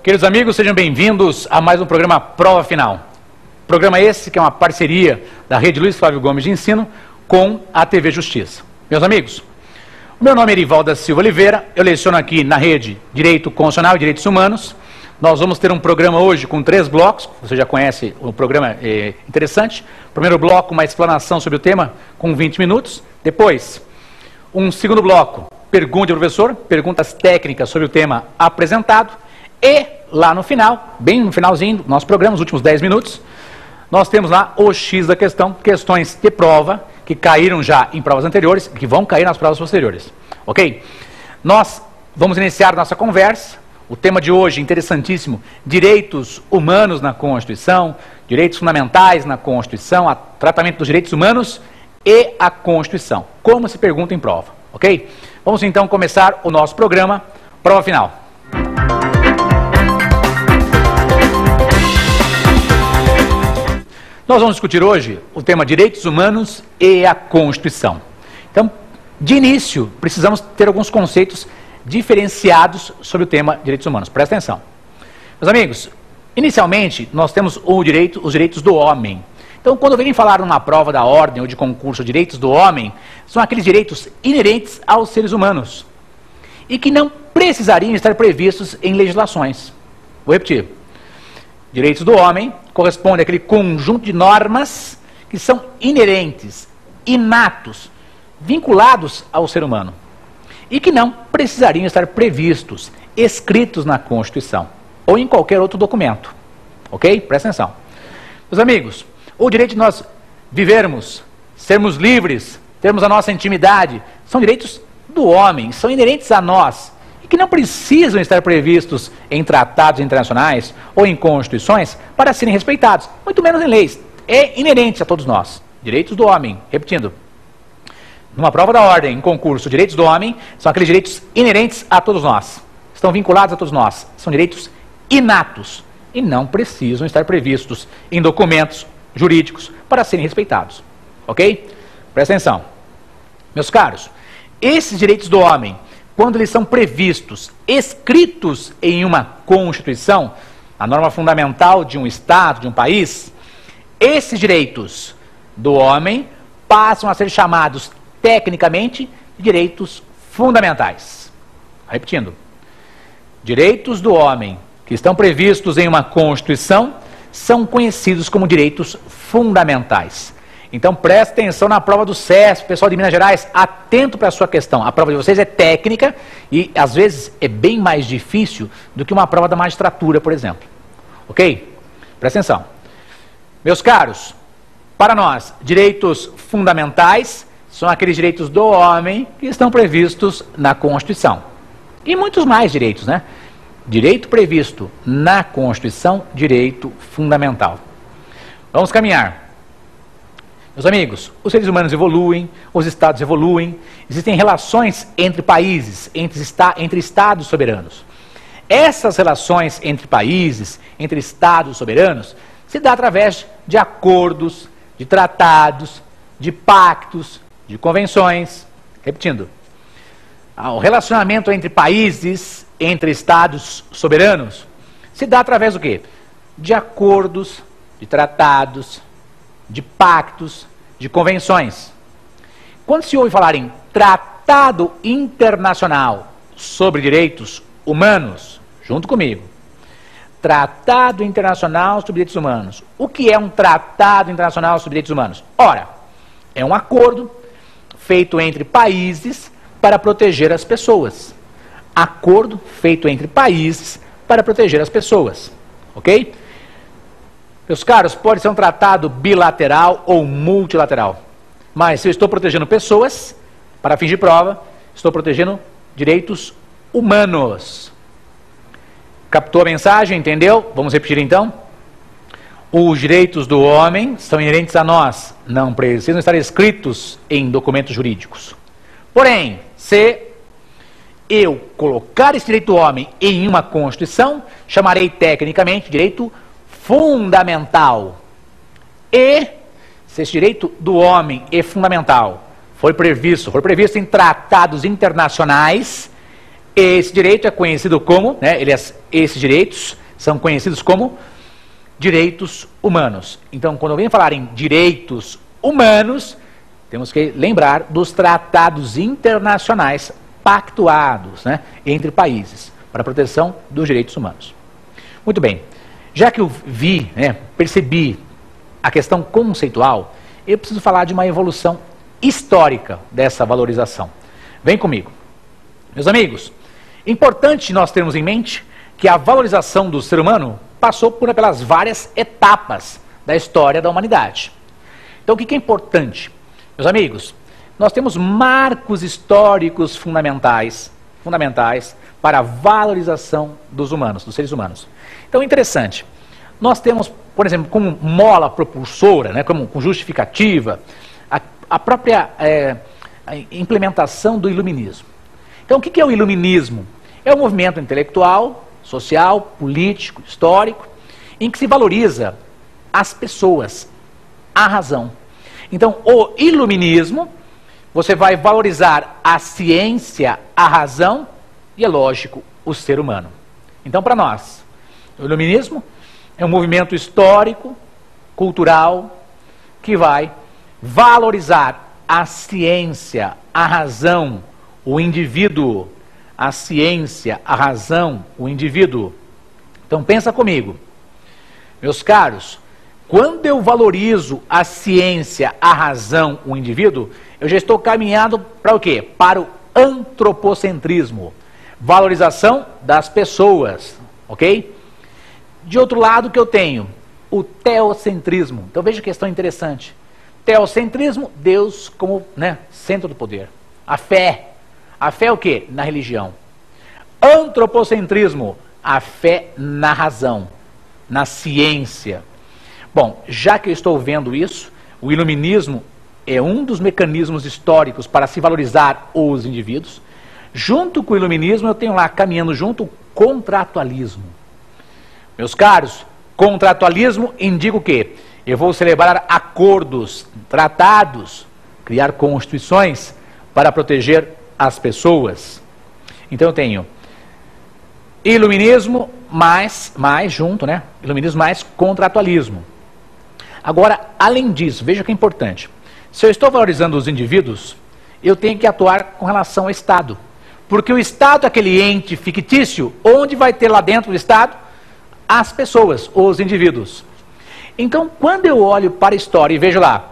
Queridos amigos, sejam bem-vindos a mais um programa Prova Final. Programa esse que é uma parceria da Rede Luiz Flávio Gomes de Ensino com a TV Justiça. Meus amigos, o meu nome é Erivaldo da Silva Oliveira, eu leciono aqui na Rede Direito Constitucional e Direitos Humanos. Nós vamos ter um programa hoje com 3 blocos, você já conhece o programa, é interessante. Primeiro bloco, uma explanação sobre o tema com 20 minutos. Depois, um segundo bloco, pergunte ao professor, perguntas técnicas sobre o tema apresentado. E lá no final, bem no finalzinho do nosso programa, nos últimos 10 minutos, nós temos lá o X da questão, questões de prova, que caíram já em provas anteriores, que vão cair nas provas posteriores. Ok? Nós vamos iniciar nossa conversa. O tema de hoje, interessantíssimo, direitos humanos na Constituição, direitos fundamentais na Constituição, tratamento dos direitos humanos e a Constituição. Como se pergunta em prova. Ok? Vamos então começar o nosso programa, Prova Final. Nós vamos discutir hoje o tema direitos humanos e a Constituição. Então, de início, precisamos ter alguns conceitos diferenciados sobre o tema direitos humanos. Presta atenção. Meus amigos, inicialmente, nós temos os direitos do homem. Então, quando vem falar numa prova da ordem ou de concurso direitos do homem, são aqueles direitos inerentes aos seres humanos e que não precisariam estar previstos em legislações. Vou repetir. Direitos do homem corresponde àquele conjunto de normas que são inerentes, inatos, vinculados ao ser humano e que não precisariam estar previstos, escritos na Constituição ou em qualquer outro documento. Ok? Presta atenção. Meus amigos, o direito de nós vivermos, sermos livres, termos a nossa intimidade, são direitos do homem, são inerentes a nós, e que não precisam estar previstos em tratados internacionais ou em constituições para serem respeitados, muito menos em leis. É inerente a todos nós. Direitos do homem, repetindo. Numa prova da ordem, em concurso, direitos do homem são aqueles direitos inerentes a todos nós. Estão vinculados a todos nós. São direitos inatos e não precisam estar previstos em documentos jurídicos para serem respeitados. Ok? Presta atenção. Meus caros, esses direitos do homem, quando eles são previstos, escritos em uma Constituição, a norma fundamental de um Estado, de um país, esses direitos do homem passam a ser chamados, tecnicamente, de direitos fundamentais. Repetindo. Direitos do homem que estão previstos em uma Constituição são conhecidos como direitos fundamentais. Então, preste atenção na prova do CESP, pessoal de Minas Gerais, atento para a sua questão. A prova de vocês é técnica e, às vezes, é bem mais difícil do que uma prova da magistratura, por exemplo. Ok? Presta atenção. Meus caros, para nós, direitos fundamentais são aqueles direitos do homem que estão previstos na Constituição. E muitos mais direitos, né? Direito previsto na Constituição, direito fundamental. Vamos caminhar. Meus amigos, os seres humanos evoluem, os estados evoluem, existem relações entre países, entre estados soberanos. Essas relações entre países, entre estados soberanos, se dá através de acordos, de tratados, de pactos, de convenções. Repetindo, o relacionamento entre países, entre estados soberanos, se dá através do quê? De acordos, de tratados, de pactos, de convenções. Quando se ouve falar em Tratado Internacional sobre Direitos Humanos, junto comigo, Tratado Internacional sobre Direitos Humanos. O que é um Tratado Internacional sobre Direitos Humanos? Ora, é um acordo feito entre países para proteger as pessoas. Acordo feito entre países para proteger as pessoas. Ok? Meus caros, pode ser um tratado bilateral ou multilateral. Mas se eu estou protegendo pessoas, para fins de prova, estou protegendo direitos humanos. Captou a mensagem? Entendeu? Vamos repetir então? Os direitos do homem são inerentes a nós, não precisam estar escritos em documentos jurídicos. Porém, se eu colocar esse direito do homem em uma Constituição, chamarei tecnicamente direito fundamental. E, se esse direito do homem é fundamental, for previsto em tratados internacionais, Esse direito é conhecido como, esses direitos são conhecidos como direitos humanos. Então, quando alguém falar em direitos humanos, temos que lembrar dos tratados internacionais pactuados, entre países para a proteção dos direitos humanos. Muito bem, já que eu percebi a questão conceitual, eu preciso falar de uma evolução histórica dessa valorização. Vem comigo. Meus amigos, importante nós termos em mente que a valorização do ser humano passou pelas várias etapas da história da humanidade. Então, o que é importante? Meus amigos, nós temos marcos históricos fundamentais para a valorização dos humanos, dos seres humanos. Então, interessante. Nós temos, por exemplo, como mola propulsora, como justificativa, a própria a implementação do iluminismo. Então, o que é o iluminismo? É um movimento intelectual, social, político, histórico, em que se valoriza as pessoas, a razão. Então, o iluminismo, você vai valorizar a ciência, a razão e, é lógico, o ser humano. Então, para nós, o iluminismo é um movimento histórico, cultural, que vai valorizar a ciência, a razão, o indivíduo. A ciência, a razão, o indivíduo. Então, pensa comigo. Meus caros, quando eu valorizo a ciência, a razão, o indivíduo, eu já estou caminhando para o quê? Para o antropocentrismo. Valorização das pessoas, ok? De outro lado, que eu tenho? O teocentrismo. Então, veja que questão interessante. Teocentrismo, Deus como centro do poder. A fé. A fé é o quê? Na religião. Antropocentrismo, a fé na razão, na ciência. Bom, já que eu estou vendo isso, o iluminismo é um dos mecanismos históricos para se valorizar os indivíduos. Junto com o iluminismo, eu tenho lá, caminhando junto, o contratualismo. Meus caros, contratualismo indica o quê? Eu vou celebrar acordos, tratados, criar constituições para proteger as pessoas. Então eu tenho iluminismo mais junto, iluminismo mais contratualismo. Agora, além disso, veja que é importante. Se eu estou valorizando os indivíduos, eu tenho que atuar com relação ao Estado. Porque o Estado é aquele ente fictício, onde vai ter lá dentro do Estado as pessoas, os indivíduos. Então, quando eu olho para a história e vejo lá,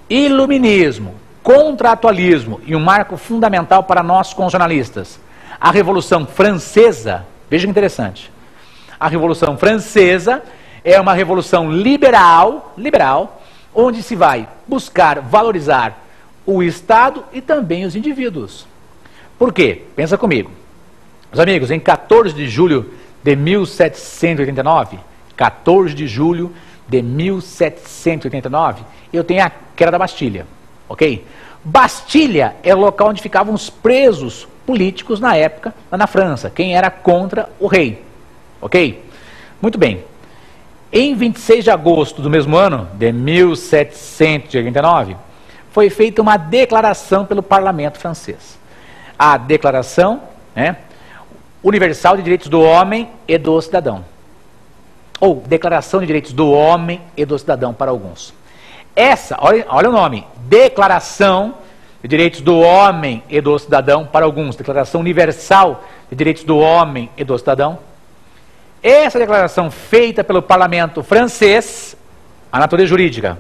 iluminismo, contratualismo e um marco fundamental para nós constitucionalistas, a Revolução Francesa, veja que interessante, a Revolução Francesa é uma revolução liberal, onde se vai buscar valorizar o Estado e também os indivíduos. Por quê? Pensa comigo. Meus amigos, em 14 de julho de 1789, 14 de julho de 1789, eu tenho a queda da Bastilha, ok? Bastilha é o local onde ficavam os presos políticos na época, lá na França, quem era contra o rei, ok? Muito bem. Em 26 de agosto do mesmo ano, de 1789, foi feita uma declaração pelo parlamento francês. A Declaração Universal de Direitos do Homem e do Cidadão. Ou Declaração de Direitos do Homem e do Cidadão para alguns. Essa, olha o nome, Declaração de Direitos do Homem e do Cidadão para alguns. Declaração Universal de Direitos do Homem e do Cidadão. Essa declaração feita pelo parlamento francês, a natureza jurídica,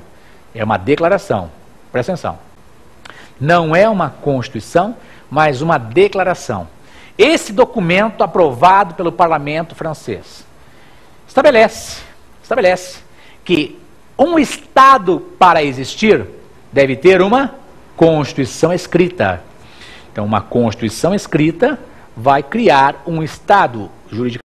é uma declaração. Presta atenção. Não é uma constituição, mas uma declaração. Esse documento aprovado pelo parlamento francês estabelece que um Estado, para existir, deve ter uma Constituição escrita. Então, uma Constituição escrita vai criar um Estado jurídico.